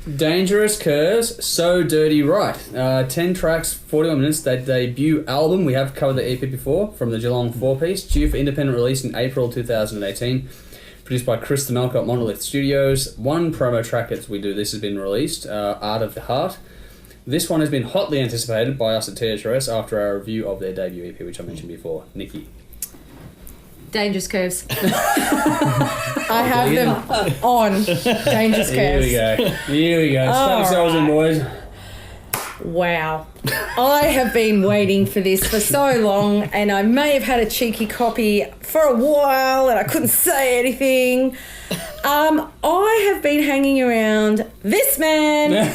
Dangerous Curves, So Dirty Right. 10 tracks, 41 minutes. Their debut album. We have covered the EP before from the Geelong 4-piece, due for independent release in April 2018. Produced by Chris DeMelco at Monolith Studios. One promo track as we do this has been released, Art of the Heart. This one has been hotly anticipated by us at THRS after our review of their debut EP, which I mentioned before. Nikki. Dangerous Curves. I have them on Dangerous Curves. Here we go. Strap yourselves in, boys. Wow. I have been waiting for this for so long, and I may have had a cheeky copy for a while and I couldn't say anything. I have been hanging around this man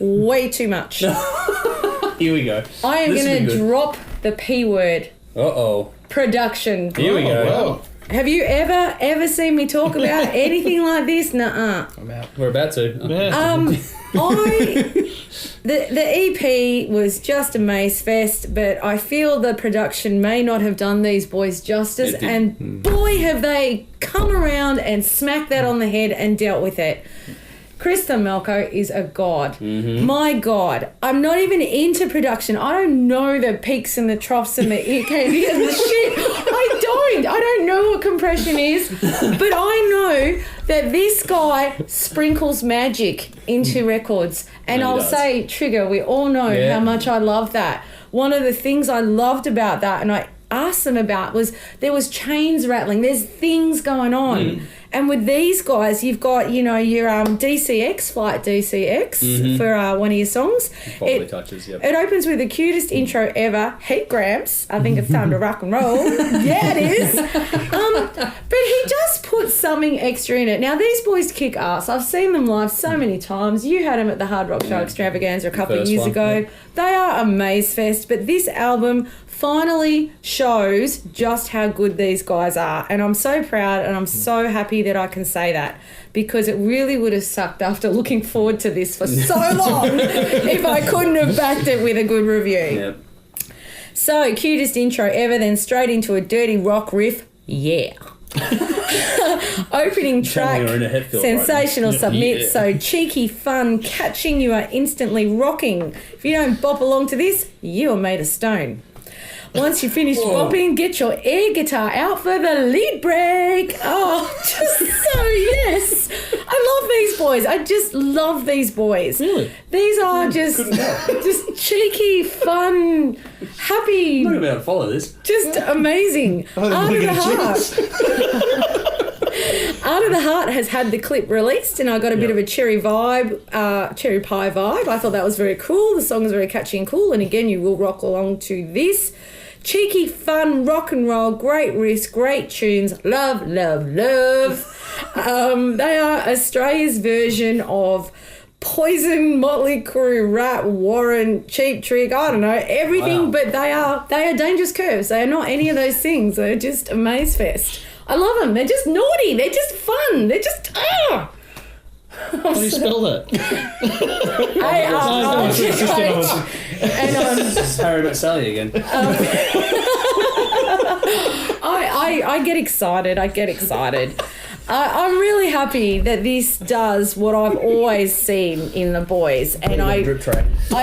way too much. Here we go. I am going to drop the P word. Uh-oh. Production. Here we go. Wow. Have you ever seen me talk about anything like this? Nuh-uh. I'm out. We're about to. The EP was just a maze fest, but I feel the production may not have done these boys justice, and boy have they come around and smacked that on the head and dealt with it. Chris DeMelco is a god. Mm-hmm. My God. I'm not even into production. I don't know the peaks and the troughs and the EKD and the shit. I don't know what compression is, but I know that this guy sprinkles magic into records. And I'll say, Trigger, we all know how much I love that. One of the things I loved about that, and I asked them about, was there was chains rattling. There's things going on. And with these guys, you've got, your DCX, Flight DCX for one of your songs. It opens with the cutest intro ever, Heat Gramps. I think it's time to rock and roll. Yeah, it is. But he just puts something extra in it. Now, these boys kick ass. I've seen them live so many times. You had them at the Hard Rock Show Extravaganza a couple of years ago. Yeah. They are a maze fest, but this album finally shows just how good these guys are, and I'm so proud and I'm so happy that I can say that, because it really would have sucked after looking forward to this for so long if I couldn't have backed it with a good review. Yep. So, cutest intro ever, then straight into a dirty rock riff. Yeah. Opening track, sensational right submit, so cheeky, fun, catching, you are instantly rocking. If you don't bop along to this, you are made of stone. Once you finish bopping, get your air guitar out for the lead break. Oh, just so yes. I love these boys. I just love these boys. Really? These are just cheeky, fun, happy. I'm not about to follow this. Just amazing. Art of the Heart. Art of the Heart has had the clip released, and I got a bit of a cherry pie vibe. I thought that was very cool. The song is very catchy and cool, and again, you will rock along to this. Cheeky, fun, rock and roll, great riffs, great tunes. Love, love, love. They are Australia's version of Poison, Motley Crue, Rat, Warren, Cheap Trick, I don't know, everything, but they are Dangerous Curves. They are not any of those things. They're just a maze fest. I love them. They're just naughty. They're just fun. They're just, How do you spell that? Harry Met Sally again. I get excited. I'm really happy that this does what I've always seen in the boys, and I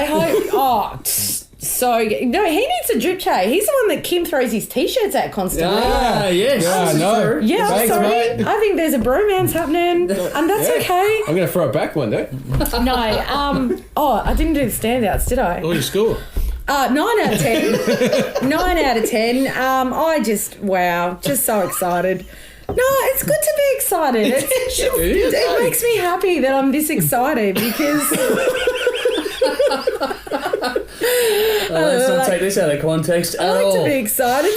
hope. So, no, he needs a drip tray. He's the one that Kim throws his T-shirts at constantly. Ah, yes. I know. Yeah, thanks, sorry. mate. I think there's a bromance happening, and that's okay. I'm going to throw it back one day. No, I didn't do the standouts, did I? What did you score? 9 out of 10. 9 out of 10. Just so excited. No, it's good to be excited. It makes me happy that I'm this excited, because... let's not take this out of context at all. I like to be excited.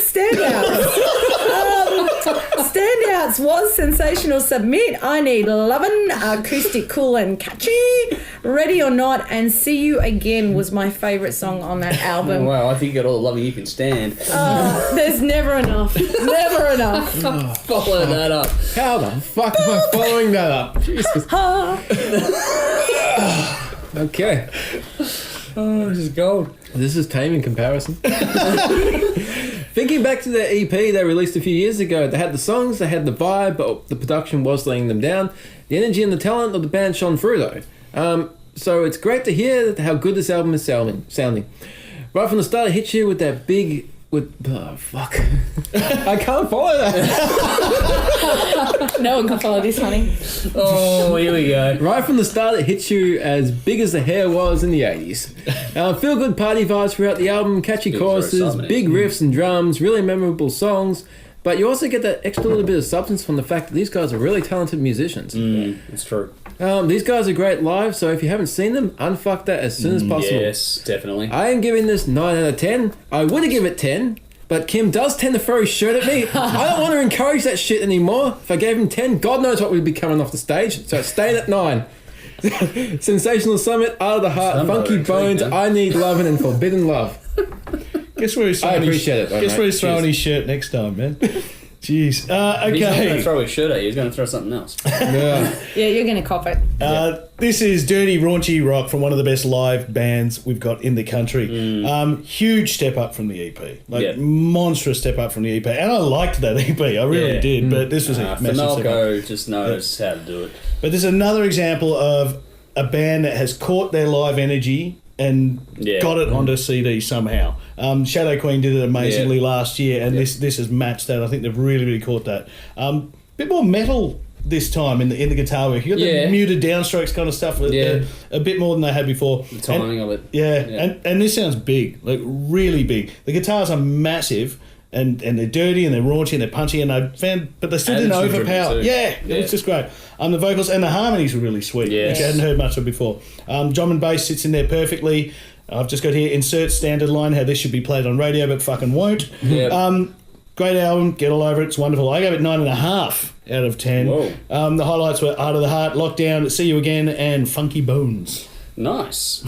Standouts was Sensational Submit, I Need Lovin, Acoustic Cool and Catchy, Ready or Not, and See You Again was my favourite song on that album. Wow, I think you got all the loving you can stand. There's never enough. Never enough. Follow that up. How the fuck am I following that up? Jesus. Okay. Oh, this is gold. This is tame in comparison. Thinking back to their EP they released a few years ago, they had the songs, they had the vibe, but the production was letting them down. The energy and the talent of the band shone through though. So it's great to hear how good this album is sounding. Right from the start, it hits you with that big... Oh, fuck. I can't follow that. No one can follow this, honey. Oh, here we go. Right from the start, it hits you as big as the hair was in the 80s. Feel good party vibes throughout the album, catchy choruses, big riffs and drums, really memorable songs. But you also get that extra little bit of substance from the fact that these guys are really talented musicians. It's true. These guys are great live, so if you haven't seen them, unfuck that as soon as possible. Yes, definitely. I am giving this 9 out of 10. I would have given it 10, but Kim does tend to throw his shirt at me. I don't want to encourage that shit anymore. If I gave him 10, God knows what would be coming off the stage, so it's staying at 9. Sensational Summit, Out of the Heart, Funky Bones, I Need Lovin' and Forbidden Love. Guess where he's throwing I appreciate it, though, Guess mate. where he's throwing his shirt next time, man. Jeez. He's not going to Okay. throw his shirt at you. He's going to throw something else. Yeah. Yeah, you're going to cop it. This is dirty, raunchy rock from one of the best live bands we've got in the country. Huge step up from the EP. Monstrous step up from the EP. And I liked that EP. I really did. But this was a massive step up. Finalco just knows how to do it. But this is another example of a band that has caught their live energy and got it onto CD somehow. Shadow Queen did it amazingly last year, and this has matched that. I think they've really caught that. Bit more metal this time in the guitar work. You got the muted downstrokes kind of stuff. A bit more than they had before. The timing of it. And this sounds big, like really big. The guitars are massive. And they're dirty and they're raunchy and they're punchy but they still didn't overpower. It was just great. The vocals and the harmonies were really sweet, which I hadn't heard much of before. Drum and bass sits in there perfectly. I've just got here, insert standard line, how this should be played on radio but fucking won't. Great album, get all over it, it's wonderful. I gave it 9.5 out of 10. The highlights were Out of the Heart, Lockdown, See You Again, and Funky Bones. Nice.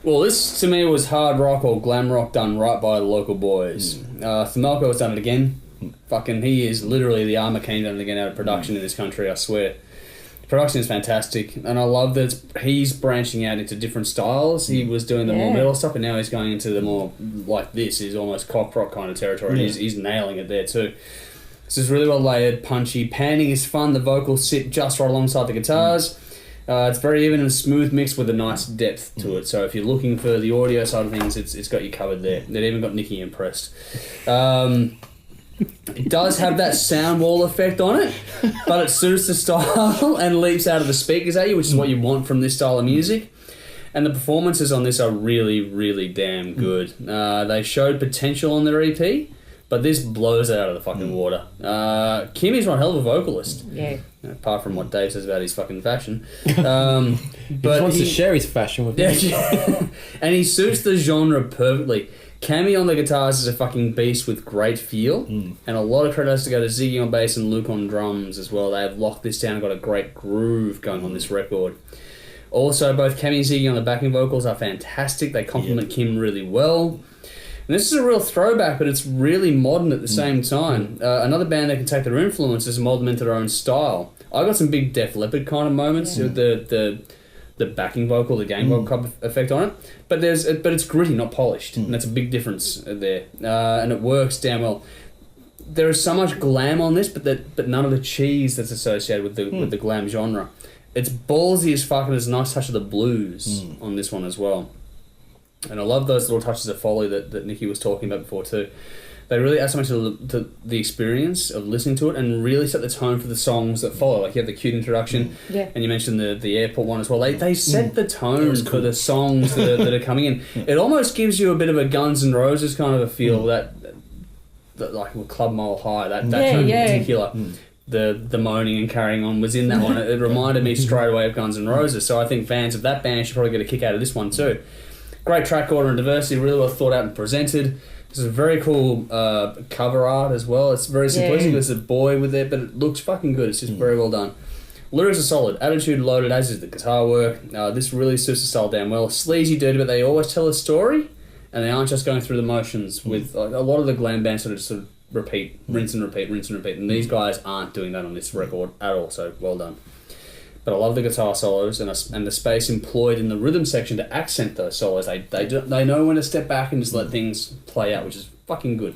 Well, this to me was hard rock or glam rock done right by the local boys. Finalco has done it again. Fucking, he is literally the Armour King done it again out of production in this country, I swear. The production is fantastic, and I love that he's branching out into different styles. He was doing the more metal stuff, and now he's going into the more, like this, is almost cock rock kind of territory. He's nailing it there too. This is really well layered, punchy. Panning is fun, the vocals sit just right alongside the guitars. It's very even and smooth mix with a nice depth to it. So if you're looking for the audio side of things, it's got you covered there. They've even got Nicky impressed. It does have that sound wall effect on it, but it suits the style and leaps out of the speakers at you, which is what you want from this style of music. And the performances on this are really damn good. They showed potential on their EP, but this blows it out of the fucking water. Kimmy's one hell of a vocalist. Yeah. Apart from what Dave says about his fucking fashion. He But wants to share his fashion with me. And he suits the genre perfectly. Cammy on the guitars is a fucking beast with great feel. And a lot of credit has to go to Ziggy on bass and Luke on drums as well. They have locked this down and got a great groove going on this record. Also, both Cammy and Ziggy on the backing vocals are fantastic. They complement Kim really well. And this is a real throwback, but it's really modern at the same time. Another band that can take their influences and mold them into their own style. I got some big Def Leppard kind of moments with the backing vocal, the gang vocal effect on it. But it's gritty, not polished, and that's a big difference there. And it works damn well. There is so much glam on this, but none of the cheese that's associated with the glam genre. It's ballsy as fuck, and there's a nice touch of the blues on this one as well. And I love those little touches of foley that Nicky was talking about before too. They really add so much to the experience of listening to it and really set the tone for the songs that follow. Like you have the cute introduction, and you mentioned the airport one as well. They set the tone for the songs that are coming in. It almost gives you a bit of a Guns N' Roses kind of a feel that like with Club Mile High, that tone in particular. The moaning and carrying on was in that one. It reminded me straight away of Guns N' Roses. So I think fans of that band should probably get a kick out of this one too. Great track order and diversity, really well thought out and presented. This is a very cool cover art as well. It's very simplistic. There's a boy with it, but it looks fucking good. It's just very well done. Lyrics are solid. Attitude loaded, as is the guitar work. This really suits the style damn well. Sleazy, dirty, but they always tell a story, and they aren't just going through the motions. With a lot of the glam bands sort of repeat, rinse and repeat, and these guys aren't doing that on this record at all. So well done. But I love the guitar solos and the space employed in the rhythm section to accent those solos. They know when to step back and just let things play out, which is fucking good.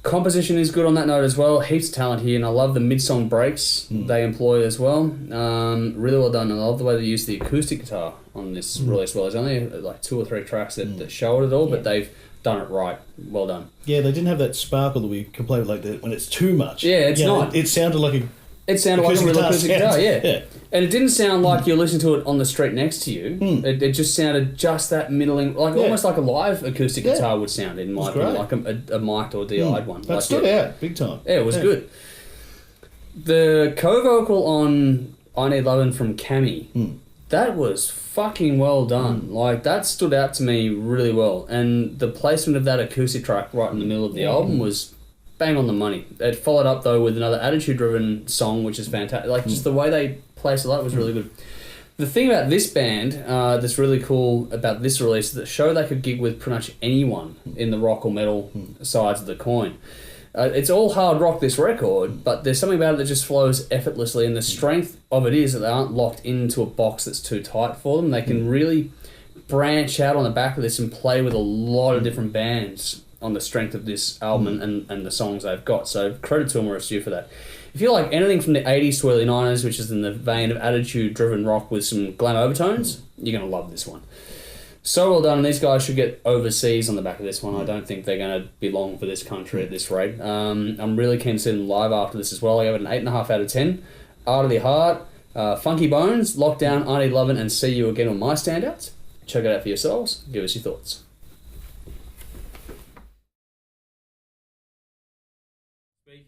Composition is good on that note as well. Heaps of talent here, and I love the mid-song breaks they employ as well. Really well done, and I love the way they use the acoustic guitar on this release. Well, there's only like 2 or 3 tracks that show it at all, but they've done it right. Well done. Yeah, they didn't have that sparkle that we complain about, like that when it's too much. Yeah, it's not. It sounded like a... It sounded like a real acoustic guitar, yeah. And it didn't sound like you're listening to it on the street next to you. It just sounded just that middling, like almost like a live acoustic guitar would sound, in my opinion, like a mic'd or DI'd one. That stood out, big time. Yeah, it was good. The co-vocal on I Need Lovin' from Cammy, that was fucking well done. Like, that stood out to me really well. And the placement of that acoustic track right in the middle of the album was... bang on the money. It followed up though with another attitude-driven song, which is fantastic. Like just the way they placed it, that was really good. The thing about this band that's really cool about this release is that show they could gig with pretty much anyone in the rock or metal sides of the coin. It's all hard rock, this record, but there's something about it that just flows effortlessly, and the strength of it is that they aren't locked into a box that's too tight for them. They can really branch out on the back of this and play with a lot of different bands on the strength of this album and the songs they've got. So credit to them, we're due for that. If you like anything from the 80s to early 90s, which is in the vein of attitude-driven rock with some glam overtones, you're going to love this one. So well done, and these guys should get overseas on the back of this one. I don't think they're going to be long for this country at this rate. I'm really keen to see them live after this as well. I gave it an 8.5 out of 10. Art of the Heart, Funky Bones, Lockdown, I Need Lovin', and See You Again on my standouts. Check it out for yourselves. Give us your thoughts. Speak.